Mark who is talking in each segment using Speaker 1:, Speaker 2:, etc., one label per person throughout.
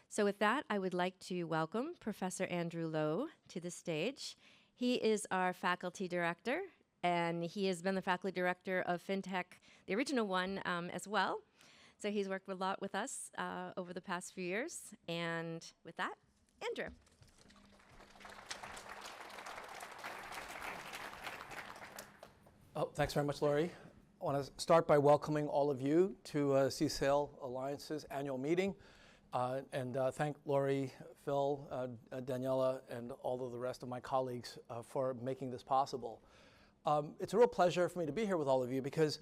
Speaker 1: So with that, I would like to welcome Professor Andrew Lowe to the stage. He is our faculty director, and he has been the faculty director of FinTech, the original one, as well. So he's worked a lot with us over the past few years. And with that, Andrew.
Speaker 2: Oh, thanks very much, Laurie. I want to start by welcoming all of you to CSAIL Alliance's annual meeting. And thank Laurie, Phil, Daniela, and all of the rest of my colleagues for making this possible. It's a real pleasure for me to be here with all of you because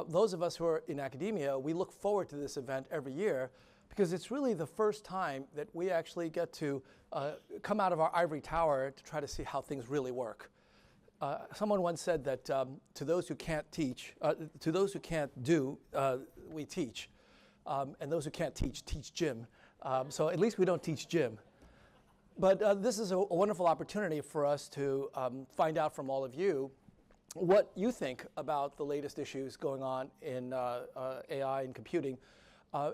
Speaker 2: those of us who are in academia, we look forward to this event every year because it's really the first time that we actually get to come out of our ivory tower to try to see how things really work. Someone once said that to those who can't teach, to those who can't do, we teach. And those who can't teach gym. So at least we don't teach gym. But this is a wonderful opportunity for us to find out from all of you what you think about the latest issues going on in AI and computing.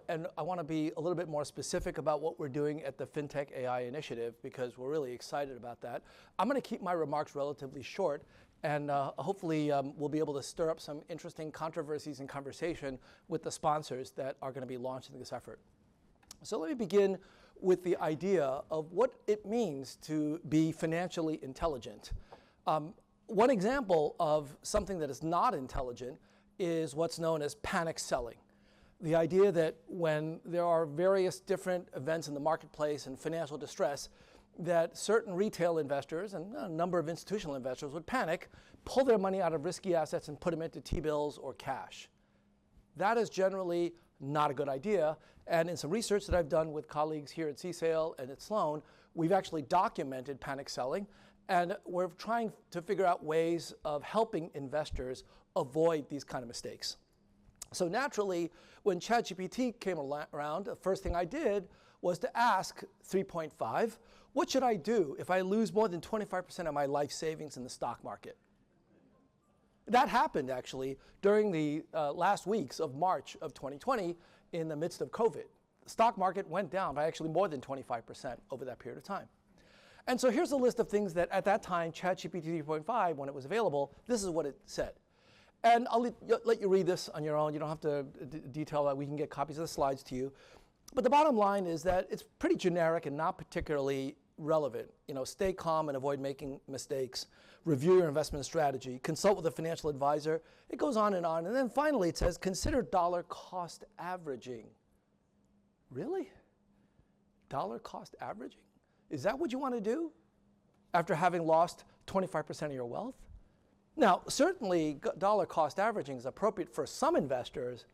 Speaker 2: And I want to be a little bit more specific about what we're doing at the FinTechAI initiative because we're really excited about that. I'm going to keep my remarks relatively short, and hopefully we'll be able to stir up some interesting controversies and conversation with the sponsors that are going to be launching this effort. So let me begin with the idea of what it means to be financially intelligent. One example of something that is not intelligent is what's known as panic selling. The idea that when there are various different events in the marketplace and financial distress, that certain retail investors and a number of institutional investors would panic, pull their money out of risky assets and put them into T-bills or cash. That is generally not a good idea. And in some research that I've done with colleagues here at CSAIL and at Sloan, we've actually documented panic selling. And we're trying to figure out ways of helping investors avoid these kind of mistakes. So naturally, when ChatGPT came around, the first thing I did was to ask 3.5, what should I do if I lose more than 25% of my life savings in the stock market? That happened, actually, during the last weeks of March of 2020 in the midst of COVID. The stock market went down by actually more than 25% over that period of time. And so here's a list of things that at that time, ChatGPT 3.5, when it was available, this is what it said. And I'll let you read this on your own. You don't have to detail that. We can get copies of the slides to you. But the bottom line is that it's pretty generic and not particularly relevant. You know, stay calm and avoid making mistakes. Review your investment strategy. Consult with a financial advisor. It goes on. And then finally it says, consider dollar cost averaging. Really? Dollar cost averaging? Is that what you want to do after having lost 25% of your wealth? Now, certainly dollar cost averaging is appropriate for some investors,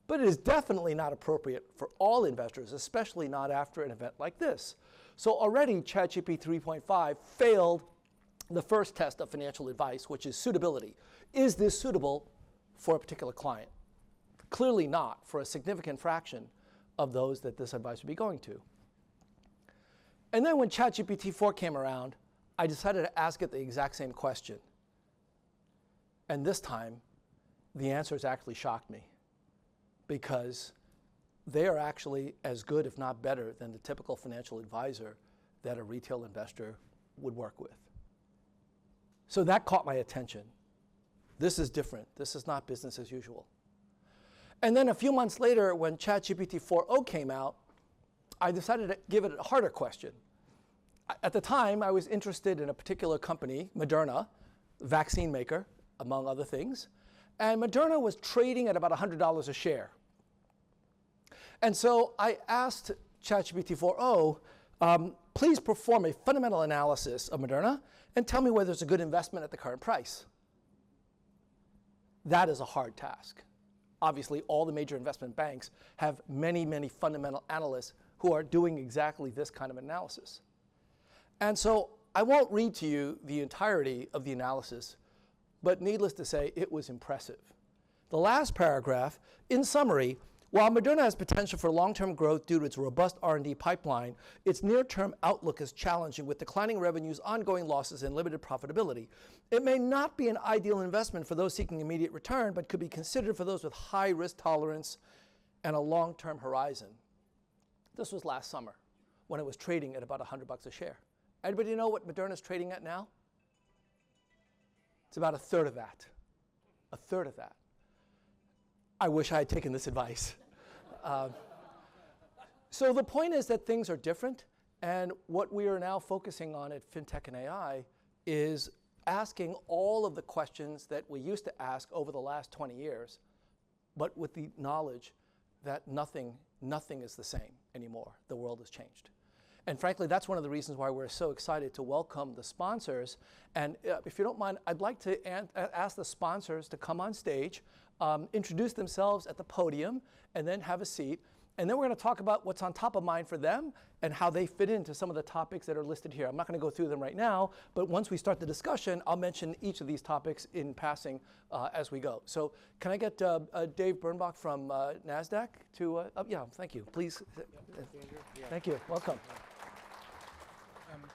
Speaker 2: but it is definitely not appropriate for all investors, especially not after an event like this. So already ChatGPT 3.5 failed the first test of financial advice, which is suitability. Is this suitable for a particular client? Clearly not for a significant fraction of those that this advice would be going to. And then when ChatGPT 4 came around, I decided to ask it the exact same question. And this time, the answers actually shocked me because they are actually as good, if not better, than the typical financial advisor that a retail investor would work with. So that caught my attention. This is different. This is not business as usual. And then a few months later, when ChatGPT 4.0 came out, I decided to give it a harder question. At the time, I was interested in a particular company, Moderna, vaccine maker, among other things. And Moderna was trading at about $100 a share. And so I asked ChatGPT 4.0, please perform a fundamental analysis of Moderna and tell me whether it's a good investment at the current price. That is a hard task. Obviously, all the major investment banks have many, many fundamental analysts who are doing exactly this kind of analysis. And so I won't read to you the entirety of the analysis, but needless to say, it was impressive. The last paragraph, in summary, while Moderna has potential for long-term growth due to its robust R&D pipeline, its near-term outlook is challenging with declining revenues, ongoing losses, and limited profitability. It may not be an ideal investment for those seeking immediate return, but could be considered for those with high risk tolerance and a long-term horizon. This was last summer. when it was trading at about $100 a share. Anybody know what Moderna's trading at now? It's about a third of that. A third of that. I wish I had taken this advice. So the point is that things are different, and what we are now focusing on at FinTech and AI is asking all of the questions that we used to ask over the last 20 years, but with the knowledge that nothing is the same anymore. The world has changed. And frankly, that's one of the reasons why we're so excited to welcome the sponsors. And if you don't mind, I'd like to ask the sponsors to come on stage, introduce themselves at the podium, and then have a seat. And then we're going to talk about what's on top of mind for them and how they fit into some of the topics that are listed here. I'm not going to go through them right now, but once we start the discussion, I'll mention each of these topics in passing as we go. So can I get Dave Birnbach from NASDAQ to, yeah, thank you, please. Thank you, welcome.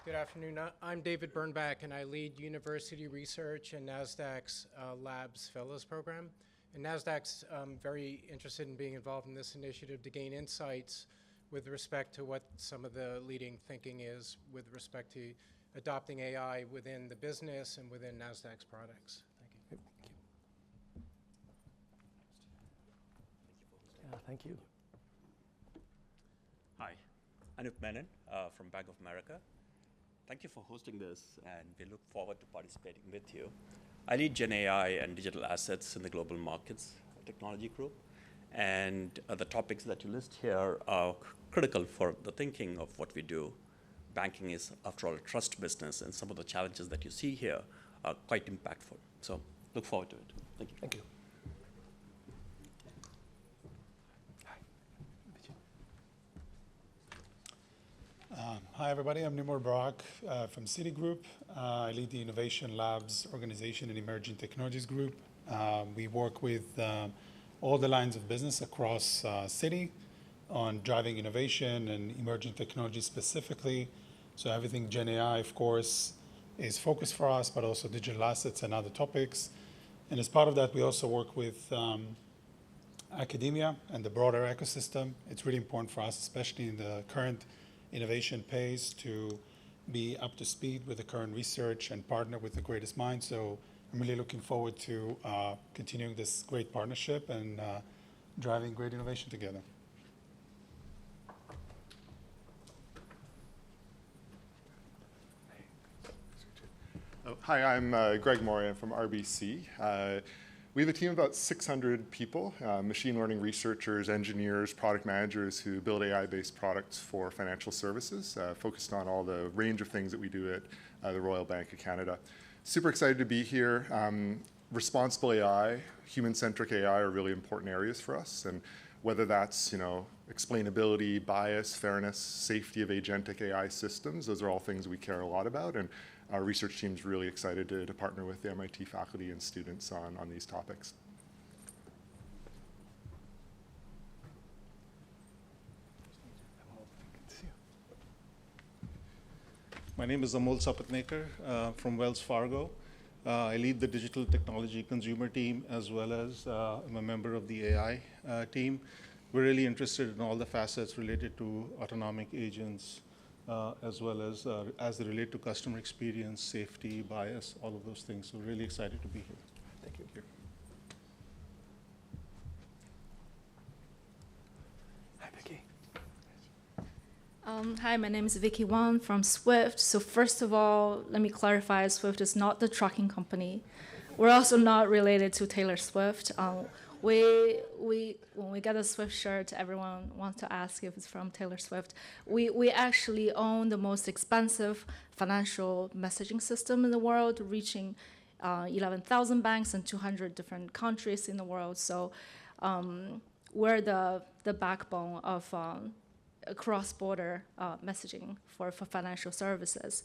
Speaker 3: Good afternoon. I'm David Birnbach, and I lead university research in NASDAQ's Labs Fellows Program. And NASDAQ's very interested in being involved in this initiative to gain insights with respect to what some of the leading thinking is with respect to adopting AI within the business and within NASDAQ's products. Thank you.
Speaker 2: Thank you.
Speaker 4: Hi, Anup Menon from Bank of America. Thank you for hosting this, and we look forward to participating with you. I lead Gen AI and digital assets in the Global Markets Technology Group, and the topics that you list here are critical for the thinking of what we do. Banking is, after all, a trust business, and some of the challenges that you see here are quite impactful. So look forward to it. Thank you.
Speaker 2: Thank you.
Speaker 5: Hi, everybody. I'm Nimor Barak from Citigroup. I lead the Innovation Labs Organization and Emerging Technologies Group. We work with all the lines of business across Citi on driving innovation and emerging technology specifically. So everything Gen AI, of course, is focused for us, but also digital assets and other topics. And as part of that, we also work with academia and the broader ecosystem. It's really important for us, especially in the current innovation pace, to be up to speed with the current research and partner with the greatest minds. So I'm really looking forward to continuing this great partnership and driving great innovation together.
Speaker 6: Hi, I'm Greg Moran from RBC. We have a team of about 600 people, machine learning researchers, engineers, product managers who build AI-based products for financial services, focused on all the range of things that we do at the Royal Bank of Canada. Super excited to be here. Responsible AI, human-centric AI are really important areas for us, and whether that's explainability, bias, fairness, safety of agentic AI systems, those are all things we care a lot about. And our research team's really excited to partner with the MIT faculty and students on these topics.
Speaker 7: My name is Amol Sapatnekar from Wells Fargo. I lead the digital technology consumer team, as well as I'm a member of the AI team. We're really interested in all the facets related to autonomic agents, as well as they relate to customer experience, safety, bias, all of those things. So really excited to be here.
Speaker 2: Thank you. Hi, Vicky.
Speaker 8: Hi, my name is Vicky Wang from Swift. So first of all, let me clarify, Swift is not the trucking company. We're also not related to Taylor Swift. When we get a Swift shirt, everyone wants to ask if it's from Taylor Swift. We actually own the most expensive financial messaging system in the world, reaching 11,000 banks in 200 different countries in the world. So we're the backbone of cross-border messaging for financial services.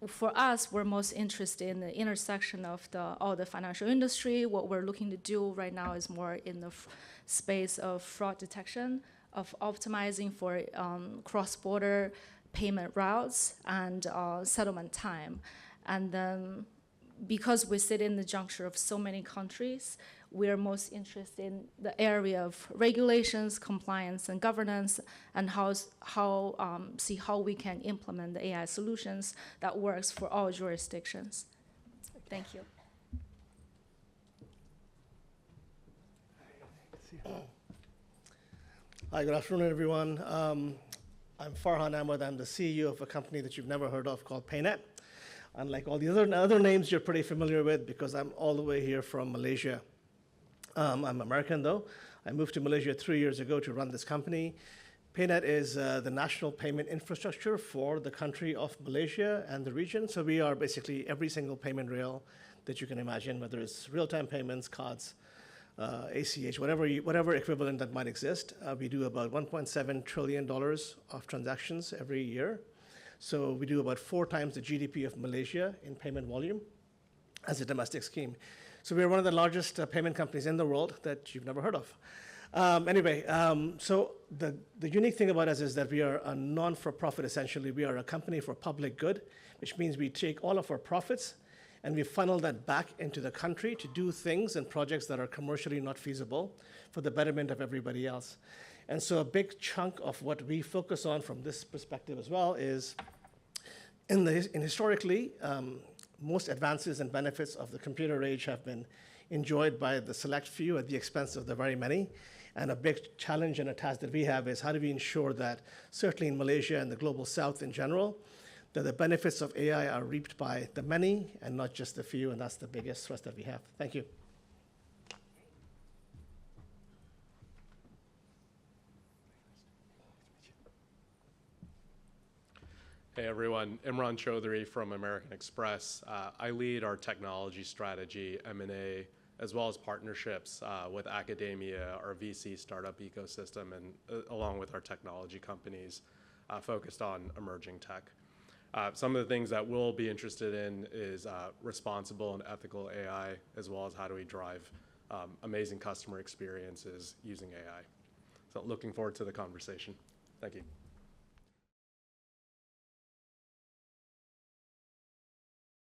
Speaker 8: For us, we're most interested in the intersection of all the financial industry. What we're looking to do right now is more in the space of fraud detection, of optimizing for cross-border payment routes and settlement time. And then because we sit in the juncture of so many countries, we're most interested in the area of regulations, compliance, and governance, and see how we can implement the AI solutions that works for all jurisdictions. Thank you.
Speaker 9: Hi, good afternoon, everyone. I'm Farhan Ahmed. I'm the CEO of a company that you've never heard of called PayNet. Unlike all the other names you're pretty familiar with, because I'm all the way here from Malaysia. I'm American, though. I moved to Malaysia 3 years ago to run this company. PayNet is the national payment infrastructure for the country of Malaysia and the region. So we are basically every single payment rail that you can imagine, whether it's real-time payments, cards, ACH, whatever equivalent that might exist. We do about $1.7 trillion of transactions every year. So we do about 4 times the GDP of Malaysia in payment volume as a domestic scheme. So we're one of the largest payment companies in the world that you've never heard of. So the unique thing about us is that we are a non-for-profit, essentially. We are a company for public good, which means we take all of our profits and we funnel that back into the country to do things and projects that are commercially not feasible for the betterment of everybody else. And so a big chunk of what we focus on from this perspective as well is, historically, most advances and benefits of the computer age have been enjoyed by the select few at the expense of the very many. And a big challenge and a task that we have is how do we ensure that, certainly in Malaysia and the global south in general, that the benefits of AI are reaped by the many and not just the few, and that's the biggest thrust that we have. Thank you.
Speaker 10: Hey everyone, Imran Chaudhry from American Express. I lead our technology strategy, M&A, as well as partnerships with academia, our VC startup ecosystem, and along with our technology companies focused on emerging tech. Some of the things that we'll be interested in is responsible and ethical AI, as well as how do we drive amazing customer experiences using AI. So looking forward to the conversation. Thank you.